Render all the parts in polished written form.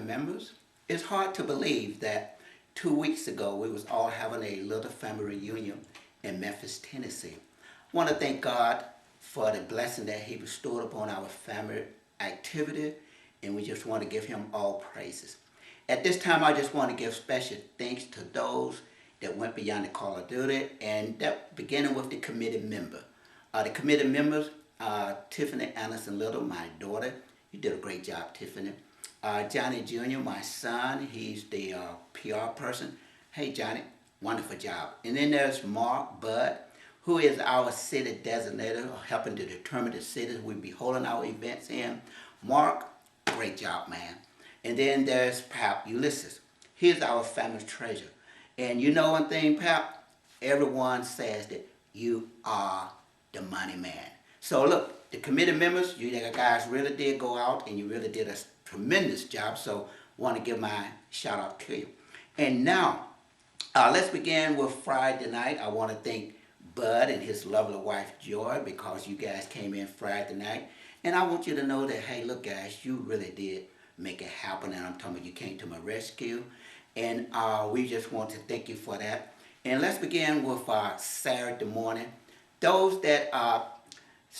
members. It's hard to believe that 2 weeks ago we was all having a little family reunion in Memphis, Tennessee. I want to thank God for the blessing that He bestowed upon our family activity, and we just want to give Him all praises. At this time, I just want to give special thanks to those that went beyond the call of duty, and that beginning with the committee member. The committee members, Tiffany Anderson Little, my daughter. You did a great job, Tiffany. Johnny Jr., my son, he's the PR person. Hey, Johnny, wonderful job. And then there's Mark Budd, who is our city designator, helping to determine the cities we'll be holding our events in. Mark, great job, man. And then there's Pap Ulysses. He's our family treasurer. And you know one thing, Pap? Everyone says that you are the money man. So look, the committee members, you guys really did go out and you really did a tremendous job. So want to give my shout out to you. And now, let's begin with Friday night. I want to thank Bud and his lovely wife Joy, because you guys came in Friday night. And I want you to know that, hey, look guys, you really did make it happen. And I'm talking about you came to my rescue. And we just want to thank you for that. And let's begin with Saturday morning. Those that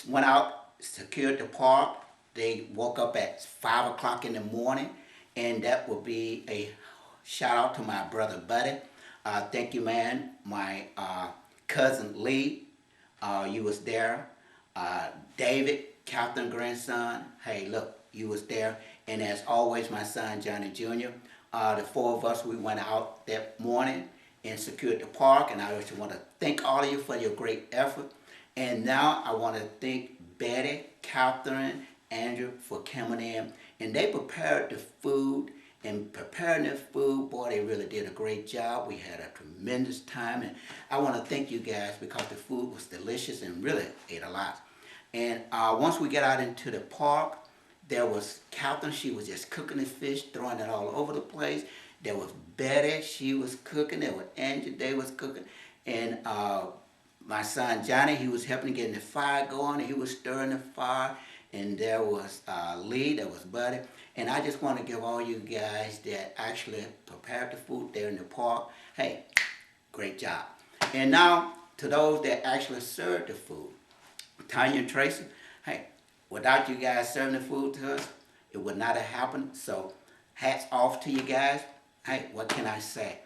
went out, secured the park, they woke up at 5 o'clock in the morning. And that will be a shout out to my brother Buddy. Thank you, man. My cousin Lee, you was there. David, Captain grandson, hey, look, you was there. And as always, my son Johnny Jr. The four of us, we went out that morning and secured the park. And I just want to thank all of you for your great effort. And now I want to thank Betty, Catherine, Andrew for coming in. And they prepared the food. And preparing the food, boy, they really did a great job. We had a tremendous time. And I want to thank you guys because the food was delicious and really ate a lot. And once we got out into the park, there was Catherine. She was just cooking the fish, throwing it all over the place. There was Betty. She was cooking. There was Angie. They was cooking. And my son Johnny, he was helping getting the fire going. He was stirring the fire. And there was Lee. There was Buddy. And I just want to give all you guys that actually prepared the food there in the park, hey, great job. And now to those that actually served the food, Tanya and Tracy, hey, without you guys serving the food to us, it would not have happened. So hats off to you guys. Hey, what can I say?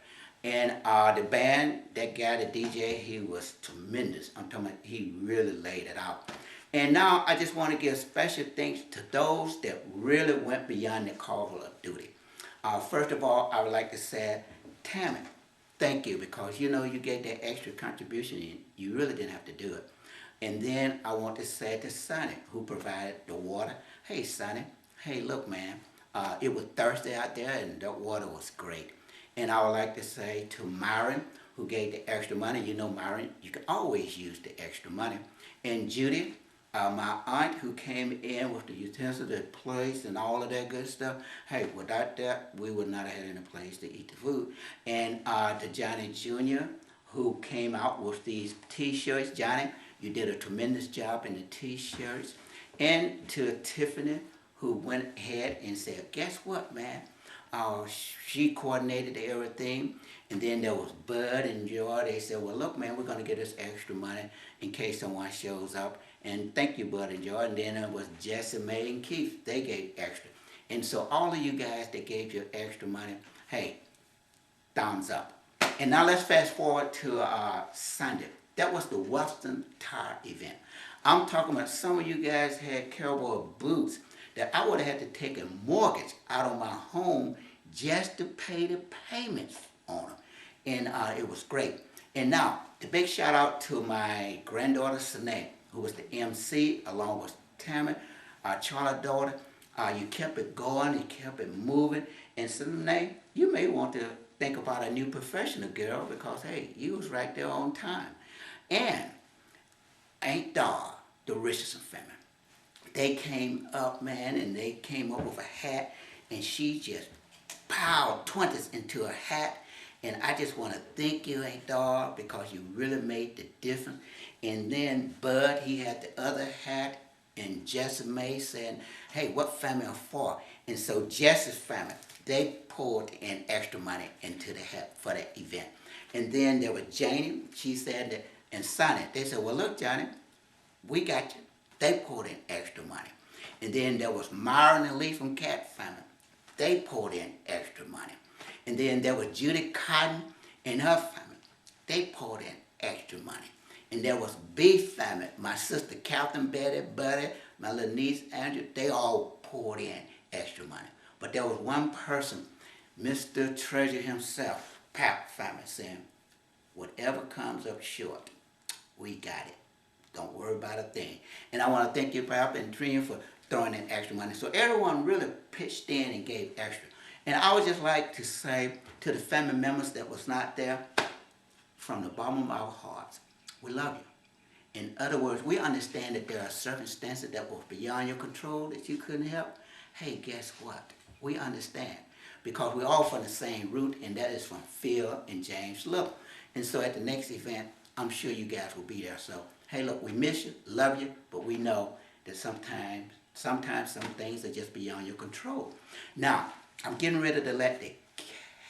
And the band, that guy, the DJ, he was tremendous. I'm talking about, he really laid it out. And now I just want to give special thanks to those that really went beyond the call of duty. First of all, I would like to say, Tammy, thank you, because you know you gave that extra contribution and you really didn't have to do it. And then I want to say to Sonny, who provided the water. Hey, Sonny, hey, look, man, it was thirsty out there and that water was great. And I would like to say to Myron, who gave the extra money. You know, Myron, you can always use the extra money. And Judy, my aunt, who came in with the utensils, the plates, and all of that good stuff. Hey, without that, we would not have had any place to eat the food. And to Johnny Jr., who came out with these T-shirts. Johnny, you did a tremendous job in the T-shirts. And to Tiffany, who went ahead and said, guess what, man? She coordinated everything. And then there was Bud and Joy. They said, well, look, man, we're going to get us extra money in case someone shows up. And thank you, Bud and Joy. And then it was Jesse, May, and Keith. They gave extra. And so all of you guys that gave your extra money, hey, thumbs up. And now let's fast forward to Sunday. That was the Western Tire event. I'm talking about some of you guys had cowboy boots that I would have had to take a mortgage out of my home just to pay the payments on them. And it was great. And now, the big shout out to my granddaughter, Sine, who was the MC, along with Tammy, Charlotte's daughter. You kept it going, you kept it moving. And Sine, you may want to think about a new professional, girl, because, hey, you was right there on time. And Aunt Dar, the Richardson family, they came up, man, and they came up with a hat, and she just piled 20s into a hat. And I just want to thank you, Aunt Dar, because you really made the difference. And then Bud, he had the other hat, and Jesse May saying, hey, what family are for? And so Jesse's family, They poured in extra money into the help for that event. And then there was Janie, she said that, and Sonny. They said, well, look, Johnny, we got you. They poured in extra money. And then there was Myron and Lee from Cat Family. They poured in extra money. And then there was Judy Cotton and her family. They poured in extra money. And there was B family, my sister Captain Betty, Buddy, my little niece Andrew. They all poured in extra money. But there was one person, Mr. Treasure himself, Pap family, saying, whatever comes up short, we got it. Don't worry about a thing. And I want to thank you, Pap and Trina, for throwing in extra money. So everyone really pitched in and gave extra. And I would just like to say to the family members that was not there, from the bottom of our hearts, we love you. In other words, we understand that there are circumstances that were beyond your control that you couldn't help. Hey, guess what? We understand because we're all from the same root, and that is from Phil and James Little. And so at the next event, I'm sure you guys will be there. So, hey, look, we miss you, love you, but we know that sometimes some things are just beyond your control. Now, I'm getting ready to let the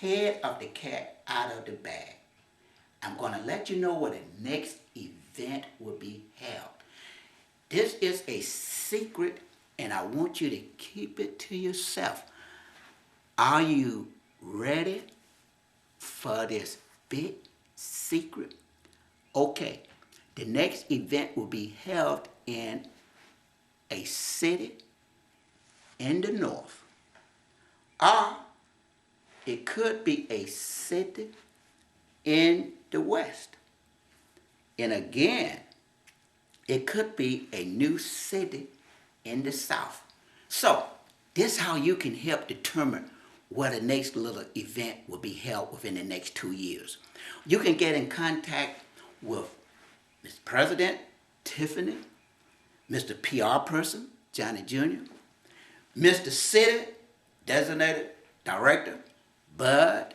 head of the cat out of the bag. I'm going to let you know where the next event will be held. This is a secret, and I want you to keep it to yourself. Are you ready for this big secret? Okay, the next event will be held in a city in the north, or it could be a city in the west. And again, it could be a new city in the south. So, this is how you can help determine where the next little event will be held within the next 2 years. You can get in contact with Mr. President, Tiffany, Mr. PR person, Johnny Jr., Mr. City Designated Director, Bud,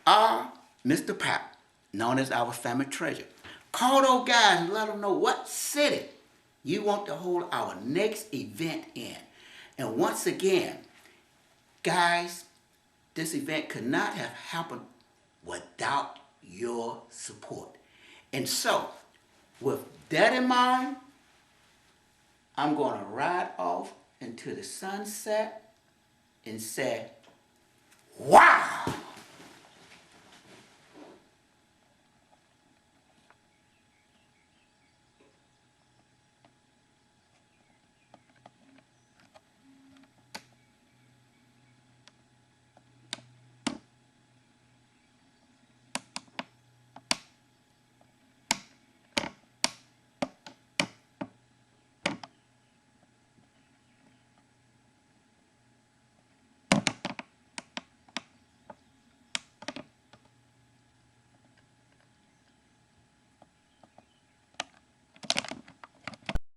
or Mr. Pap, known as our family treasure. Call those guys and let them know what city you want to hold our next event in. And once again, guys, this event could not have happened without your support. And so, with that in mind, I'm going to ride off into the sunset and say, wow!